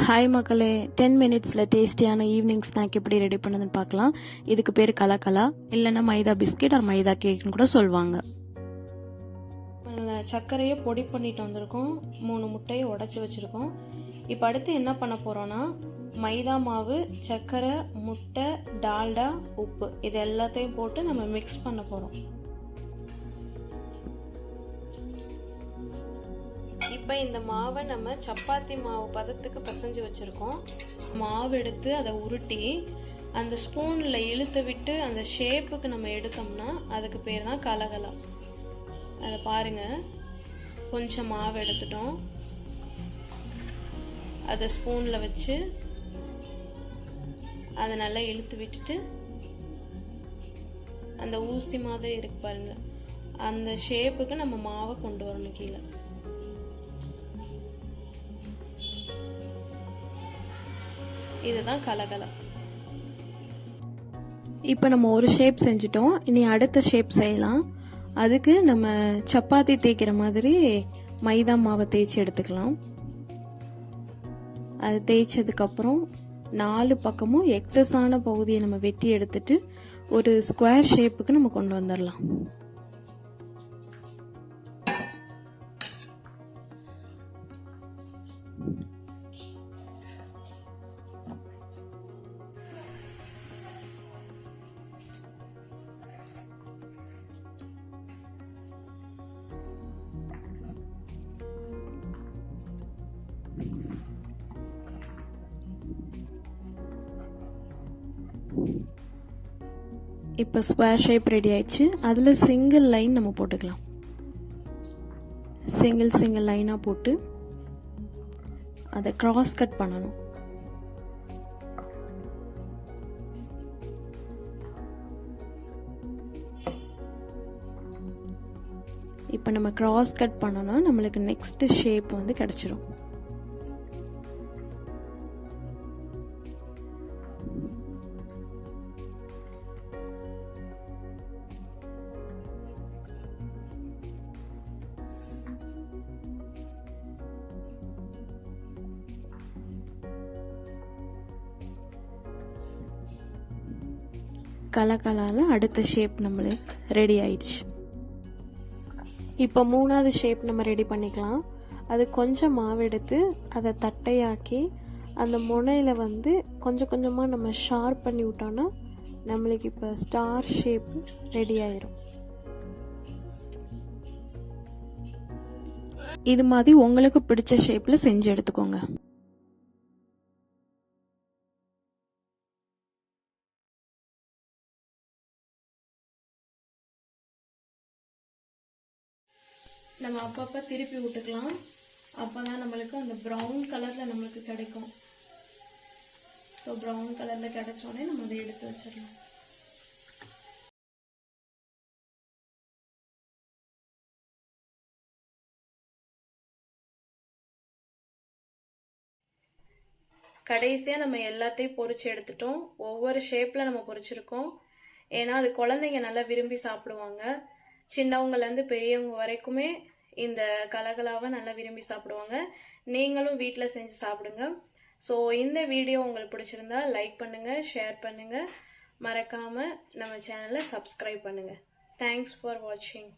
Hi மக்களே, 10 மினிட்ஸில் டேஸ்டியான ஈவினிங் ஸ்நாக் எப்படி ரெடி பண்ணதுன்னு பார்க்கலாம். இதுக்கு பேர் கலக்கலா, இல்லைன்னா மைதா பிஸ்கெட் ஆர் மைதா கேக்னு கூட சொல்லுவாங்க. சர்க்கரையை பொடி பண்ணிட்டு வந்திருக்கோம். 3 முட்டையை உடச்சி வச்சுருக்கோம். இப்போ அடுத்து என்ன பண்ண போகிறோன்னா, மைதா மாவு, சர்க்கரை, முட்டை, டால்டா, உப்பு இது எல்லாத்தையும் போட்டு நம்ம மிக்ஸ் பண்ண போகிறோம். இப்போ இந்த மாவை நம்ம சப்பாத்தி மாவு பதத்துக்கு பிசைஞ்சு வச்சுருக்கோம். மாவு எடுத்து அதை உருட்டி அந்த ஸ்பூனில் இழுத்து விட்டு அந்த ஷேப்புக்கு நம்ம எடுத்தோம்னா அதுக்கு பேர் தான் கலகலா. அதை பாருங்கள், கொஞ்சம் மாவு எடுத்துட்டோம், அதை ஸ்பூனில் வச்சு அதை நல்லா இழுத்து விட்டுட்டு அந்த ஊசி மாதிரி இருக்கு பாருங்கள், அந்த ஷேப்புக்கு நம்ம மாவை கொண்டு வரணும் கீழே. இதுதான் கலகலா. இப்போ நம்ம ஒரு ஷேப் செஞ்சிட்டோம். இனி அடுத்த ஷேப் செய்யலாம். அதுக்கு நம்ம சப்பாத்தி தேய்க்கிற மாதிரி மைதா மாவை தேய்ச்சி எடுத்துக்கலாம். அது தேய்ச்சதுக்கப்புறம் 4 பக்கமும் எக்ஸஸான பகுதியை நம்ம வெட்டி எடுத்துட்டு ஒரு ஸ்கொயர் ஷேப்புக்கு நம்ம கொண்டு வந்துடலாம். இப்போ ஸ்கொயர் ஷேப் ரெடி ஆயிடுச்சு. அதில் சிங்கிள் லைன் நம்ம போட்டுக்கலாம். சிங்கிள் லைனாக போட்டு அதை கிராஸ் கட் பண்ணணும். இப்போ நம்ம கிராஸ் கட் பண்ணோம்னா நம்மளுக்கு நெக்ஸ்ட் ஷேப் வந்து கிடைச்சிரும். கலக்கலால அடுத்த ஷேப் நம்மளுக்கு ரெடி ஆயிடுச்சு. இப்போ 3வது ஷேப் நம்ம ரெடி பண்ணிக்கலாம். அது கொஞ்சம் மாவு எடுத்து அதை தட்டையாக்கி அந்த முனையில் வந்து கொஞ்சம் கொஞ்சமாக நம்ம ஷார்ப் பண்ணி விட்டோன்னா நம்மளுக்கு இப்போ ஸ்டார் ஷேப் ரெடி ஆயிரும். இது மாதிரி உங்களுக்கு பிடிச்ச ஷேப்பில் செஞ்சு எடுத்துக்கோங்க. நம்ம அப்பப்போ திருப்பி விட்டுக்கலாம். அப்போ தான் நம்மளுக்கு அந்த ப்ரௌன் கலரில் நம்மளுக்கு கிடைக்கும். ஸோ ப்ரௌன் கலரில் கிடைச்சோடனே நம்ம அதை எடுத்து வச்சிடலாம். கடைசியாக நம்ம எல்லாத்தையும் பொரிச்சு எடுத்துட்டோம். ஒவ்வொரு ஷேப்பில் நம்ம பொரிச்சிருக்கோம். ஏன்னா அது குழந்தைங்க நல்லா விரும்பி சாப்பிடுவாங்க. சின்னவங்கலேருந்து பெரியவங்க வரைக்குமே இந்த கலகலாவை நல்லா விரும்பி சாப்பிடுவாங்க. நீங்களும் வீட்டில் செஞ்சு சாப்பிடுங்க. ஸோ இந்த வீடியோ உங்களுக்கு பிடிச்சிருந்தா லைக் பண்ணுங்கள், ஷேர் பண்ணுங்கள், மறக்காமல் நம்ம சேனலை சப்ஸ்கிரைப் பண்ணுங்கள். தேங்க்ஸ் ஃபார் வாட்சிங்.